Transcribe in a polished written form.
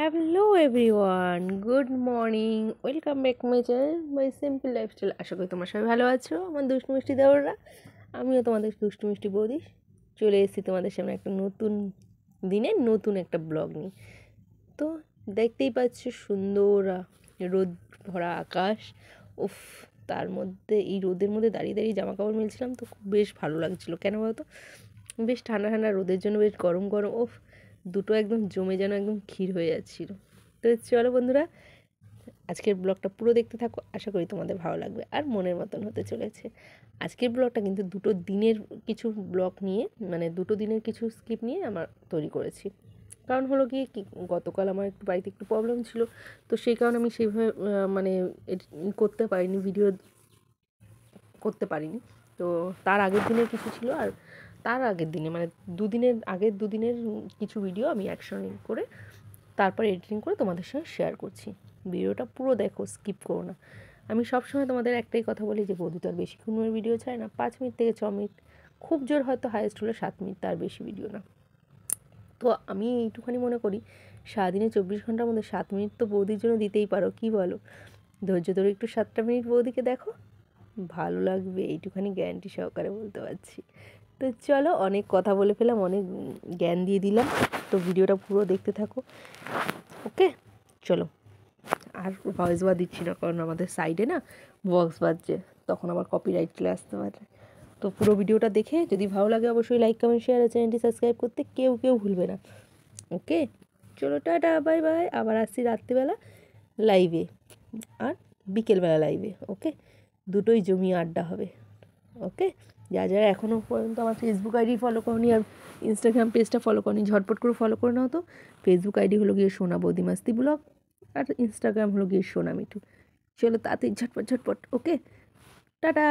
Hello everyone, good morning, welcome back my channel my simple lifestyle. আশা করি তোমরা সবাই ভালো আছো, আমার দুষ্টু মিষ্টি দেওররা। আমিও তোমাদের দুষ্টু মিষ্টি বৌদি চলে এসেছি তোমাদের সামনে একটা নতুন দিনে নতুন একটা ব্লগ নিয়ে। তো দেখতেই পাচ্ছ সুন্দর রোদ ভরা আকাশ। উফ, তার মধ্যে এই রোদের মধ্যে দাঁড়িয়ে দাঁড়িয়ে জামা কাপড় মেলছিলাম, তো খুব বেশ ভালো লাগছিলো। কেন বলতো, বেশ ঠান্ডা ঠান্ডা রোদের জন্য বেশ গরম গরম, ওফ, দুটো একদম জমে যেন একদম ক্ষীর হয়ে যাচ্ছিলো। তো চলো বন্ধুরা, আজকের ব্লগটা পুরো দেখতে থাকো, আশা করি তোমাদের ভালো লাগবে আর মনের মতন হতে চলেছে। আজকের ব্লগটা কিন্তু দুটো দিনের কিছু ব্লগ নিয়ে, মানে দুটো দিনের কিছু স্কিপ নিয়ে আমার তৈরি করেছি। কারণ হলো কি গতকাল আমার একটু বাড়িতে একটু প্রবলেম ছিল, তো সেই কারণে আমি সেইভাবে মানে করতে পারিনি, ভিডিও করতে পারিনি। তো তার আগের দিনের কিছু ছিল, আর তার আগের দিনে মানে দুদিনের কিছু ভিডিও আমি একসঙ্গে করে তারপর এডিটিং করে তোমাদের সঙ্গে শেয়ার করছি। ভিডিওটা পুরো দেখো, স্কিপ করো না। আমি সবসময় তোমাদের একটাই কথা বলি যে বৌদি তো আর বেশিক্ষণের ভিডিও চাই না, 5 মিনিট থেকে 6 মিনিট, খুব জোর হয়তো হাইয়েস্ট হলো 7 মিনিট, তার বেশি ভিডিও না। তো আমি এইটুখানি মনে করি, সারাদিনে 24 ঘন্টার মধ্যে 7 মিনিট তো বৌদির জন্য দিতেই পারো, কি বলো? ধৈর্য ধরে একটু 7টা মিনিট বৌদিকে দেখো, ভালো লাগবে, এইটুখানি গ্যারান্টি সহকারে বলতে পারছি। তো চলো, অনেক কথা বলে ফেলাম, অনেক জ্ঞান দিয়ে দিলাম, তো ভিডিওটা পুরো দেখতে থাকো। ওকে, চলো। আর ভয়েস ওভার দিচ্ছি না, কারণ আমাদের সাইডে না বক্স বাজছে, তখন আবার কপিরাইট চলে আসতে পারে। তো পুরো ভিডিওটা দেখে যদি ভালো লাগে অবশ্যই লাইক কমেন্ট শেয়ার আর চ্যানেলটি সাবস্ক্রাইব করতে কেউ ভুলবে না। ওকে, চলো, টাটা, বাই বাই। আবার আসছি রাত্রিবেলা লাইভে আর বিকেলবেলা লাইভে। ওকে, দুটোই জমিয়ে আড্ডা হবে। ওকে, যারা এখনও পর্যন্ত আমার ফেসবুক আইডি ফলো করনি আর ইনস্টাগ্রাম পেজটা ফলো করনি, ঝটপট করে ফলো করে নাও। তো ফেসবুক আইডি হলো গিয়ে সোনা বৌদি মাস্তি ব্লগ, আর ইনস্টাগ্রাম হলো গিয়ে সোনা মিঠু। চলো তাড়াতাড়ি ঝটপট ঝটপট। ওকে, টাটা।